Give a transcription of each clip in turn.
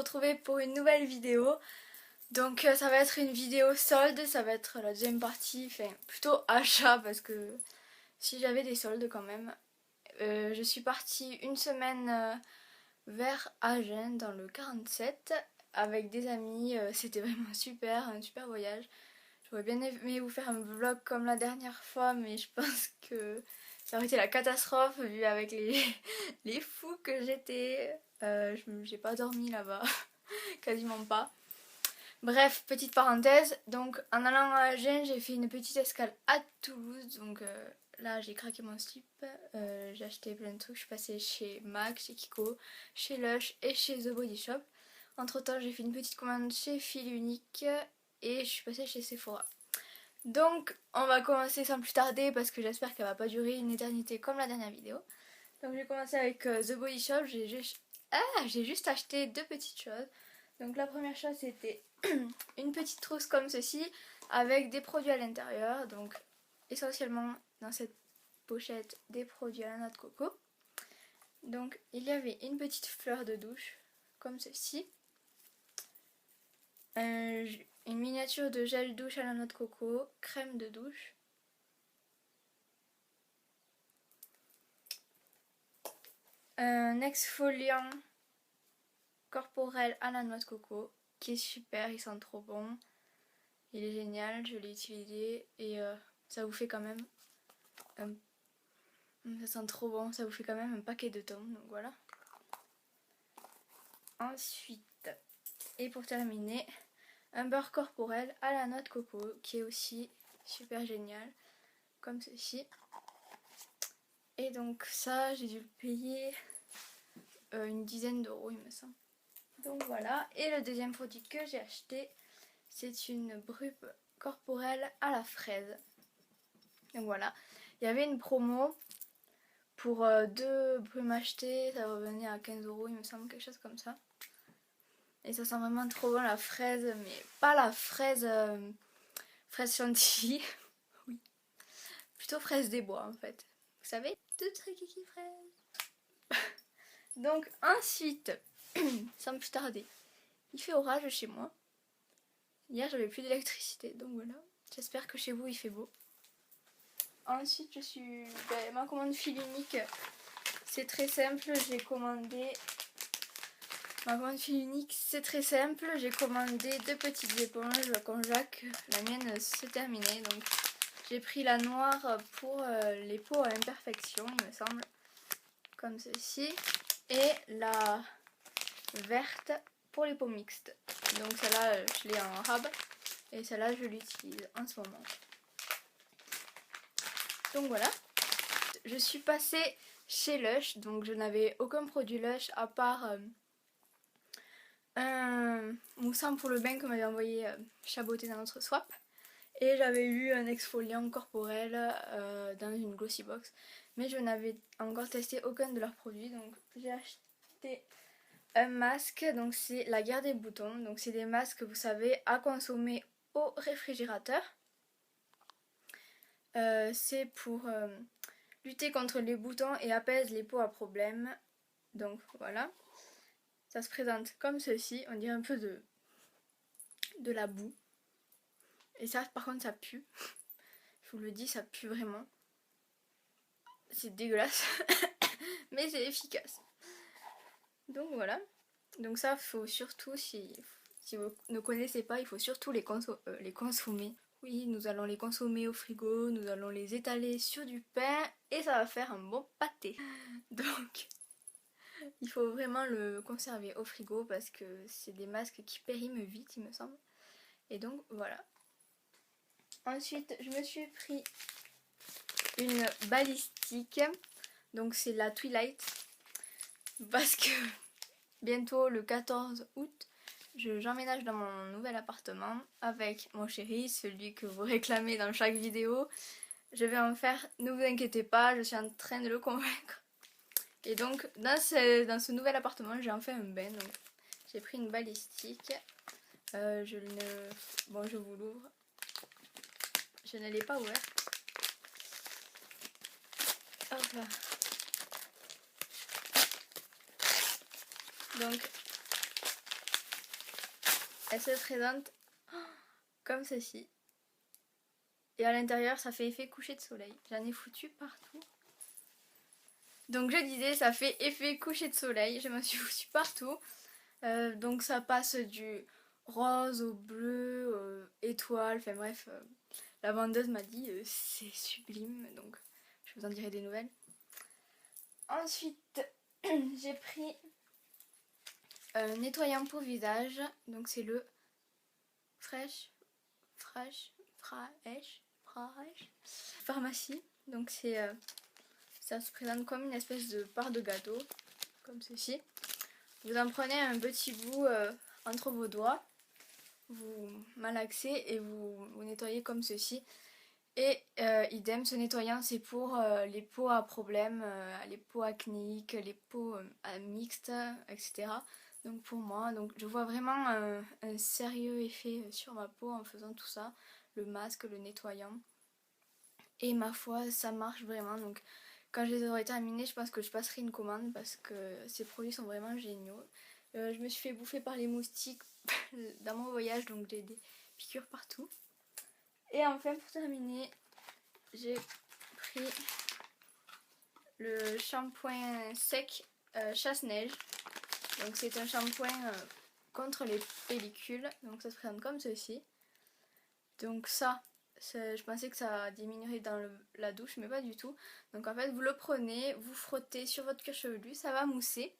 retrouver pour une nouvelle vidéo. Donc ça va être une vidéo solde, ça va être la deuxième partie, enfin plutôt achat parce que si j'avais des soldes quand même. Je suis partie une semaine vers Agen dans le 47 avec des amis, c'était vraiment super, un super voyage. J'aurais bien aimé vous faire un vlog comme la dernière fois, mais je pense que ça aurait été la catastrophe vu avec les fous que j'étais. J'ai pas dormi là-bas, quasiment pas. Bref, petite parenthèse, donc en allant à Agen, j'ai fait une petite escale à Toulouse, donc là j'ai craqué mon slip, j'ai acheté plein de trucs, je suis passée chez MAC, chez Kiko, chez Lush et chez The Body Shop. Entre temps j'ai fait une petite commande chez Fil Unique et je suis passée chez Sephora. Donc on va commencer sans plus tarder parce que j'espère qu'elle va pas durer une éternité comme la dernière vidéo. Donc j'ai commencé avec The Body Shop, j'ai juste acheté deux petites choses. Donc la première chose c'était une petite trousse comme ceci avec des produits à l'intérieur. Donc essentiellement dans cette pochette des produits à la noix de coco. Donc il y avait une petite fleur de douche comme ceci. Une miniature de gel douche à la noix de coco, crème de douche. Un exfoliant corporel à la noix de coco qui est super, il sent trop bon. Il est génial, je l'ai utilisé et ça vous fait quand même ça sent trop bon, ça vous fait quand même un paquet de tomes, donc voilà. Ensuite, et pour terminer, un beurre corporel à la noix de coco qui est aussi super génial, comme ceci. Et donc ça, j'ai dû le payer une dizaine d'euros il me semble. Donc voilà, et le deuxième produit que j'ai acheté, c'est une brube corporelle à la fraise. Donc voilà, il y avait une promo pour deux brumes achetées, ça revenait à 15 euros il me semble, quelque chose comme ça. Et ça sent vraiment trop bon la fraise, mais pas la fraise fraise chantilly, oui, plutôt fraise des bois en fait. Vous savez, de trucs qui fraise. Donc ensuite, sans plus tarder, il fait orage chez moi. Hier j'avais plus d'électricité, donc voilà. J'espère que chez vous il fait beau. Ensuite ma commande Fil Unique, c'est très simple, j'ai commandé... Ma commande Fil Unique, c'est très simple, j'ai commandé deux petites éponges Conjac, la mienne s'est terminée, donc j'ai pris la noire pour les peaux à imperfection, il me semble, comme ceci, et la verte pour les peaux mixtes. Donc celle-là, je l'ai en rab, et celle-là, je l'utilise en ce moment. Donc voilà, je suis passée chez Lush, donc je n'avais aucun produit Lush à part un moussant pour le bain qu'on m'avait envoyé chaboté dans notre swap. Et j'avais eu un exfoliant corporel dans une glossy box. Mais je n'avais encore testé aucun de leurs produits. Donc j'ai acheté un masque. Donc c'est la guerre des boutons. Donc c'est des masques, vous savez, à consommer au réfrigérateur. C'est pour lutter contre les boutons et apaise les peaux à problème. Donc voilà. Ça se présente comme ceci. On dirait un peu de la boue. Et ça, par contre, ça pue. Je vous le dis, ça pue vraiment. C'est dégueulasse. Mais c'est efficace. Donc voilà. Donc ça, faut surtout, si vous ne connaissez pas, il faut surtout les consommer. Oui, nous allons les consommer au frigo, nous allons les étaler sur du pain et ça va faire un bon pâté. Donc, il faut vraiment le conserver au frigo parce que c'est des masques qui périment vite, il me semble. Et donc, voilà. Ensuite, je me suis pris une balistique. Donc, c'est la Twilight. Parce que bientôt, le 14 août, j'emménage dans mon nouvel appartement avec mon chéri, celui que vous réclamez dans chaque vidéo. Je vais en faire, ne vous inquiétez pas, je suis en train de le convaincre. Et donc, dans ce nouvel appartement, j'ai enfin un bain. Donc, j'ai pris une balistique. Bon, je vous l'ouvre. Je ne l'ai pas ouvert. Hop là. Donc, Elle se présente comme ceci. Et à l'intérieur, ça fait effet coucher de soleil. J'en ai foutu partout. Donc je disais, ça fait effet coucher de soleil. Je me suis foutu partout. Donc ça passe du rose au bleu, étoile, enfin bref. La vendeuse m'a dit c'est sublime, donc je vous en dirai des nouvelles. Ensuite, j'ai pris un nettoyant pour visage. Donc c'est le Fresh Pharmacie. Donc ça se présente comme une espèce de part de gâteau, comme ceci. Vous en prenez un petit bout entre vos doigts, vous malaxez et vous nettoyez comme ceci. Et idem, ce nettoyant c'est pour les peaux à problème, les peaux acnéiques, les peaux mixtes, etc. Donc pour moi, donc je vois vraiment un sérieux effet sur ma peau en faisant tout ça, le masque, le nettoyant. Et ma foi, ça marche vraiment. Donc quand je les aurai terminés, je pense que je passerai une commande parce que ces produits sont vraiment géniaux. Je me suis fait bouffer par les moustiques dans mon voyage, donc j'ai des piqûres partout. Et enfin, pour terminer, j'ai pris le shampoing sec chasse-neige. Donc c'est un shampoing contre les pellicules. Donc ça se présente comme ceci. Donc ça, je pensais que ça diminuerait dans la douche, mais pas du tout. Donc en fait, vous le prenez, vous frottez sur votre cuir chevelu, ça va mousser.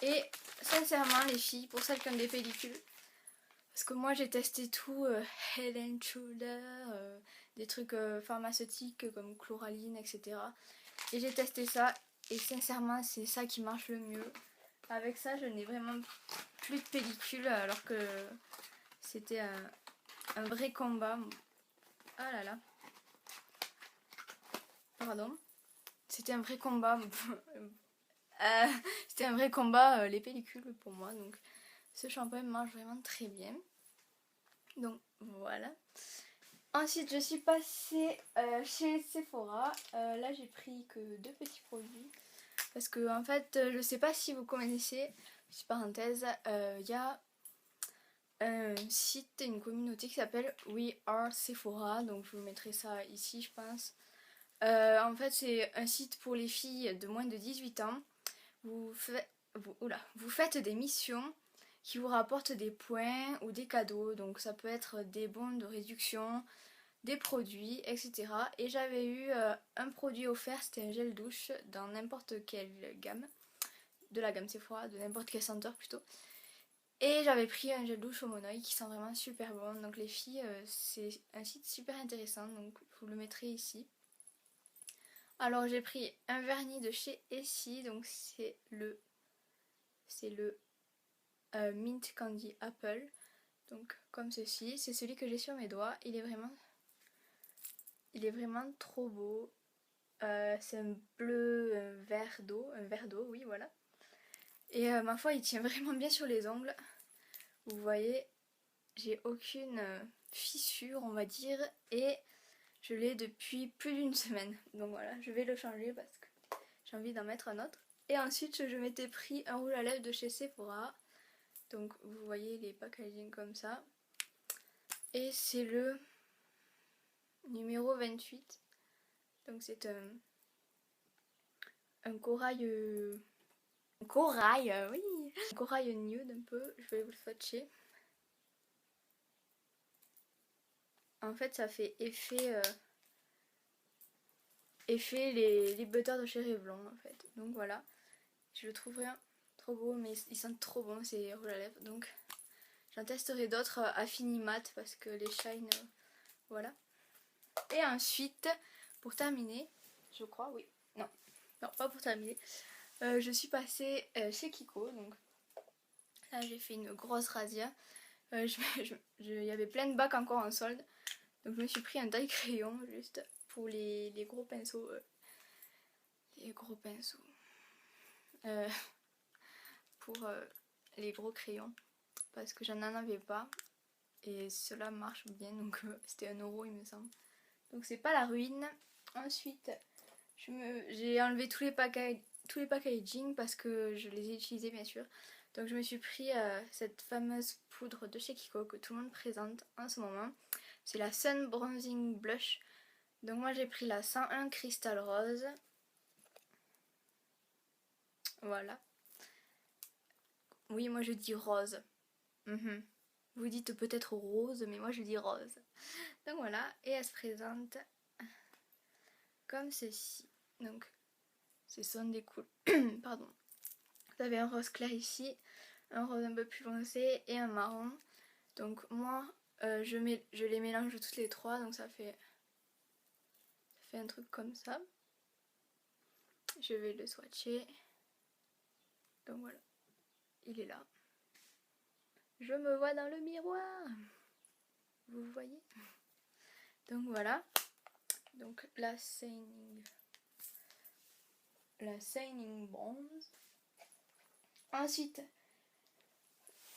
Et sincèrement, les filles, pour celles qui ont des pellicules, parce que moi j'ai testé tout, Head and Shoulder, des trucs pharmaceutiques comme Chloraline, etc. Et j'ai testé ça et sincèrement c'est ça qui marche le mieux. Avec ça je n'ai vraiment plus de pellicule alors que c'était un vrai combat. Ah là là. Pardon. C'était un vrai combat. C'était un vrai combat les pellicules pour moi. Donc ce shampoing marche vraiment très bien. Donc voilà. Ensuite je suis passée chez Sephora. Là j'ai pris que 2 petits produits. Parce que en fait je sais pas si vous connaissez, petite parenthèse, il y a un site, une communauté qui s'appelle We Are Sephora. Donc je vous mettrai ça ici je pense. En fait c'est un site pour les filles de moins de 18 ans. Vous faites des missions qui vous rapportent des points ou des cadeaux. Donc ça peut être des bons de réduction, des produits, etc. Et j'avais eu un produit offert, c'était un gel douche dans n'importe quelle gamme, de la gamme Sephora, de n'importe quel senteur plutôt. Et j'avais pris un gel douche au Monoi qui sent vraiment super bon. Donc les filles, c'est un site super intéressant, donc je vous le mettrai ici. Alors j'ai pris un vernis de chez Essie, donc c'est le Mint Candy Apple. Donc comme ceci, c'est celui que j'ai sur mes doigts. Il est vraiment trop beau. C'est un bleu, un verre d'eau, oui voilà. Et ma foi, il tient vraiment bien sur les ongles. Vous voyez, j'ai aucune fissure, on va dire, et je l'ai depuis plus d'une semaine. Donc voilà, je vais le changer parce que j'ai envie d'en mettre un autre. Et ensuite, je m'étais pris un rouge à lèvres de chez Sephora. Donc vous voyez les packaging comme ça. Et c'est le numéro 28. Donc c'est un corail... un corail, oui, un corail nude un peu. Je vais vous le swatcher. En fait ça fait effet les butters de chez Revlon en fait. Donc voilà, je le trouve rien trop beau, mais ils sentent trop bon ces rouges à lèvres. Donc j'en testerai d'autres à fini mat parce que les shine, voilà. Et ensuite, pour terminer, je crois, oui, non, pas pour terminer, je suis passée chez Kiko. Donc là j'ai fait une grosse razzia. Il y avait plein de bacs encore en solde. Donc je me suis pris un taille crayon juste pour les gros pinceaux. Pour les gros crayons. Parce que j'en avais pas. Et cela marche bien. Donc c'était 1 euro il me semble. Donc c'est pas la ruine. Ensuite j'ai enlevé tous les packaging parce que je les ai utilisés bien sûr. Donc je me suis pris cette fameuse poudre de chez Kiko que tout le monde présente en ce moment. C'est la Sun Bronzing Blush. Donc moi j'ai pris la 101 Cristal Rose. Voilà. Oui, moi je dis rose. Vous dites peut-être rose, mais moi je dis rose. Donc voilà, et elle se présente comme ceci. Donc ce sont des couleurs. Pardon. Vous avez un rose clair ici, un rose un peu plus foncé et un marron. Donc moi je les mélange toutes les trois, donc ça fait un truc comme ça. Je vais le swatcher. Donc voilà, il est là. Je me vois dans le miroir. Vous voyez? Donc voilà. Donc la Shining Bronze. Ensuite,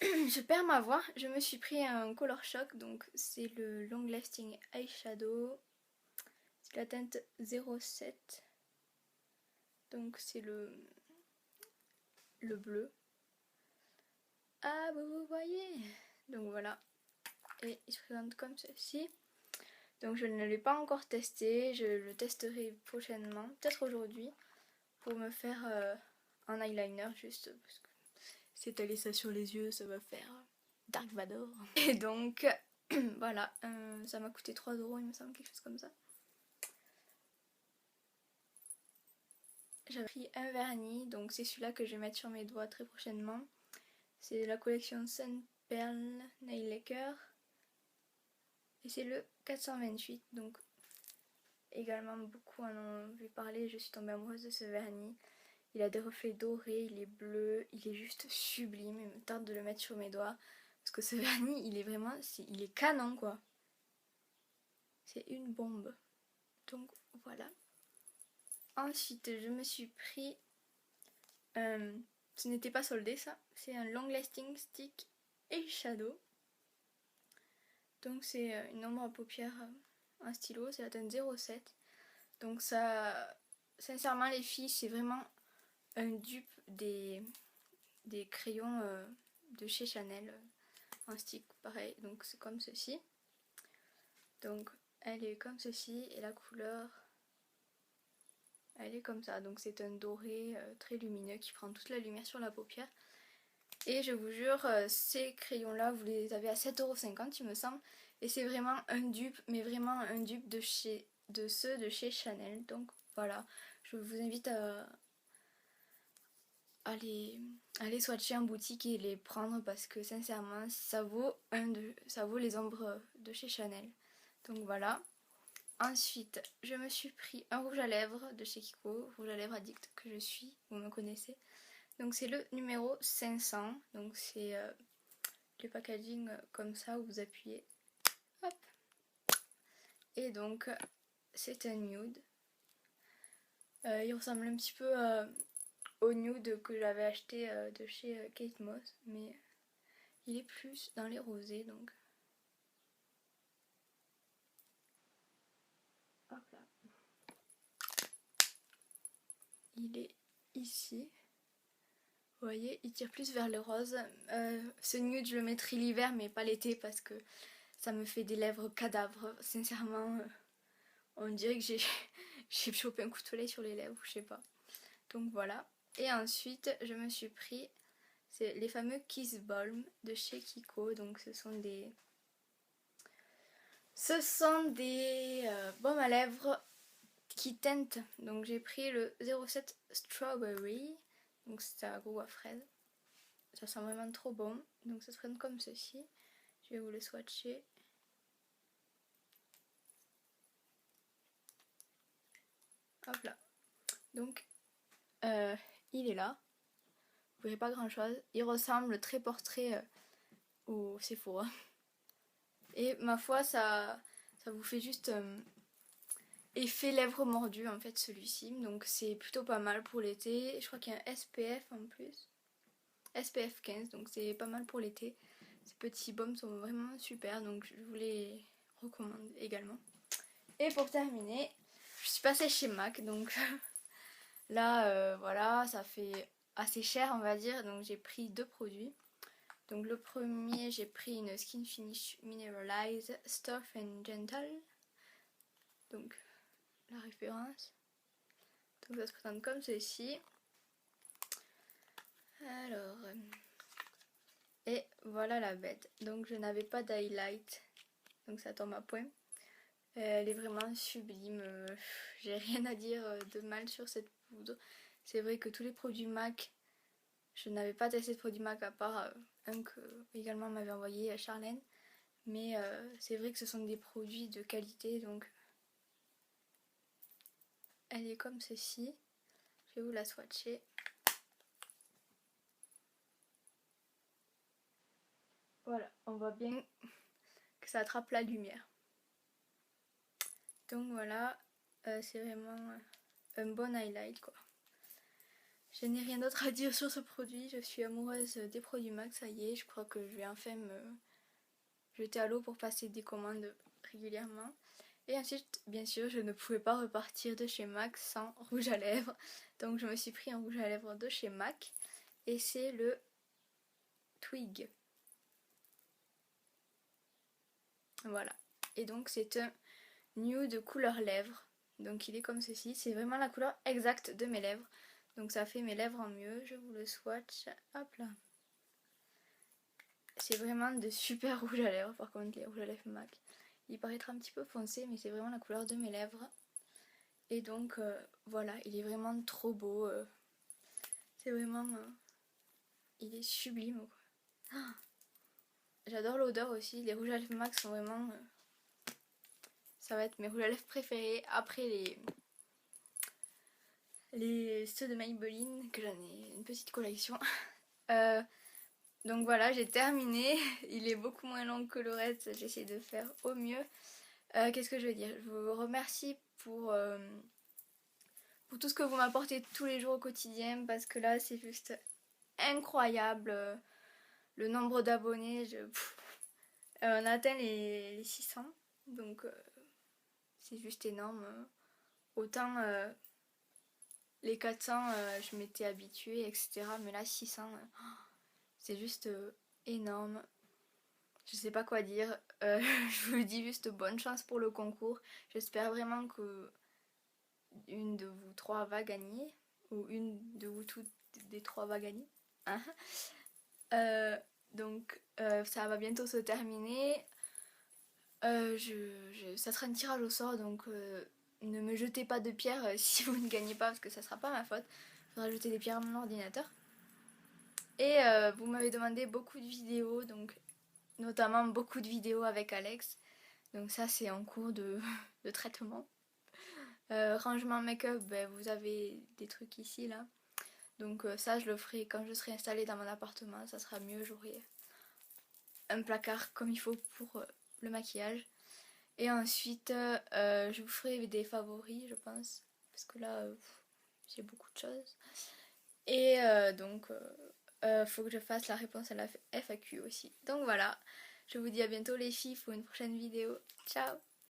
je perds ma voix. Je me suis pris un Color Shock. Donc c'est le Long Lasting Eyeshadow. C'est la teinte 07. Donc c'est le bleu. Ah, vous voyez. Donc voilà. Et il se présente comme ceci. Donc je ne l'ai pas encore testé. Je le testerai prochainement. Peut-être aujourd'hui. Pour me faire un eyeliner juste. Parce que s'étaler ça sur les yeux, ça va faire Dark Vador. Et donc voilà. Ça m'a coûté 3 €, il me semble, quelque chose comme ça. J'ai pris un vernis, donc c'est celui-là que je vais mettre sur mes doigts très prochainement. C'est la collection Sun Pearl Nail Lacquer. Et c'est le 428, donc également beaucoup en ont vu parler, je suis tombée amoureuse de ce vernis. Il a des reflets dorés, il est bleu, il est juste sublime, il me tarde de le mettre sur mes doigts. Parce que ce vernis, il est vraiment, il est canon quoi. C'est une bombe. Donc voilà. Ensuite, je me suis pris... ce n'était pas soldé ça. C'est un Long Lasting Stick Eyeshadow. Donc c'est une ombre à paupières, un stylo. C'est la teinte 07. Donc ça... Sincèrement les filles, c'est vraiment un dupe des crayons de chez Chanel. Un stick pareil. Donc c'est comme ceci. Donc elle est comme ceci. Et la couleur... elle est comme ça, donc c'est un doré très lumineux qui prend toute la lumière sur la paupière. Et je vous jure, ces crayons là, vous les avez à 7,50 € il me semble. Et c'est vraiment un dupe, mais vraiment un dupe de ceux de chez Chanel. Donc voilà, je vous invite à les swatcher en boutique et les prendre parce que sincèrement, ça vaut les ombres de chez Chanel. Donc voilà. Ensuite, je me suis pris un rouge à lèvres de chez Kiko, rouge à lèvres addict que je suis, vous me connaissez. Donc c'est le numéro 500, donc c'est le packaging comme ça où vous appuyez, hop. Et donc c'est un nude. Il ressemble un petit peu au nude que j'avais acheté de chez Kate Moss, mais il est plus dans les rosés donc. Hop là. Il est ici. Vous voyez, il tire plus vers le rose. Ce nude, je le mettrai l'hiver, mais pas l'été parce que ça me fait des lèvres cadavres. Sincèrement, on dirait que j'ai chopé un coup de soleil sur les lèvres, je sais pas. Donc voilà. Et ensuite, je me suis pris les fameux Kiss Balm de chez Kiko. Donc ce sont des baumes à lèvres qui teintent. Donc j'ai pris le 07 Strawberry. Donc c'est un goût à fraise. Ça sent vraiment trop bon. Donc ça se présente comme ceci. Je vais vous le swatcher. Hop là. Donc il est là. Vous verrez pas grand chose. Il ressemble très portrait au Sephora. Et ma foi ça vous fait juste effet lèvres mordues en fait celui-ci. Donc c'est plutôt pas mal pour l'été. Je crois qu'il y a un SPF en plus. SPF 15, donc c'est pas mal pour l'été. Ces petits baumes sont vraiment super, donc je vous les recommande également. Et pour terminer, je suis passée chez MAC, donc là voilà, ça fait assez cher on va dire, donc j'ai pris 2 produits. Donc le premier, j'ai pris une Skin Finish Mineralize Stuff and Gentle. Donc la référence. Donc ça se présente comme ceci. Alors, et voilà la bête. Donc je n'avais pas d'highlight, donc ça tombe à point. Elle est vraiment sublime. J'ai rien à dire de mal sur cette poudre. C'est vrai que tous les produits MAC, je n'avais pas testé de produits MAC à part un que également m'avait envoyé à Charlène. Mais c'est vrai que ce sont des produits de qualité, donc elle est comme ceci. Je vais vous la swatcher. Voilà, on voit bien que ça attrape la lumière. Donc voilà, c'est vraiment un bon highlight quoi. Je n'ai rien d'autre à dire sur ce produit, je suis amoureuse des produits MAC, ça y est, je crois que je vais enfin me jeter à l'eau pour passer des commandes régulièrement. Et ensuite, bien sûr, je ne pouvais pas repartir de chez MAC sans rouge à lèvres. Donc je me suis pris un rouge à lèvres de chez MAC. Et c'est le Twig. Voilà. Et donc c'est un nude couleur lèvres. Donc il est comme ceci. C'est vraiment la couleur exacte de mes lèvres. Donc ça fait mes lèvres en mieux. Je vous le swatch. Hop là. C'est vraiment de super rouge à lèvres. Par contre les rouges à lèvres MAC. Il paraîtra un petit peu foncé mais c'est vraiment la couleur de mes lèvres. Et donc voilà, il est vraiment trop beau. C'est vraiment... il est sublime quoi. Ah, j'adore l'odeur aussi. Les rouges à lèvres MAC sont vraiment... ça va être mes rouges à lèvres préférés après ceux de Maybelline, que j'en ai une petite collection. Donc voilà, j'ai terminé. Il est beaucoup moins long que le reste, j'essaie de faire au mieux. Qu'est-ce que je veux dire? Je vous remercie pour tout ce que vous m'apportez tous les jours au quotidien, parce que là c'est juste incroyable. Le nombre d'abonnés, on a atteint les 600, donc c'est juste énorme. Autant les 400 je m'étais habituée, etc. Mais là 600, c'est juste énorme. Je sais pas quoi dire. Je vous dis juste bonne chance pour le concours. J'espère vraiment que une de vous trois va gagner. Ou une de vous toutes des trois va gagner. Hein. Donc ça va bientôt se terminer. Ça sera un tirage au sort, donc ne me jetez pas de pierres si vous ne gagnez pas, parce que ça sera pas ma faute. Il faudra jeter des pierres à mon ordinateur. Et vous m'avez demandé beaucoup de vidéos, donc notamment beaucoup de vidéos avec Alex. Donc ça c'est en cours de traitement. Rangement make-up, ben, vous avez des trucs ici là. Donc ça je le ferai quand je serai installée dans mon appartement, ça sera mieux, j'aurai un placard comme il faut pour le maquillage. Et ensuite je vous ferai des favoris je pense, parce que là j'ai beaucoup de choses. Et donc faut que je fasse la réponse à la FAQ aussi. Donc voilà, je vous dis à bientôt les filles pour une prochaine vidéo. Ciao!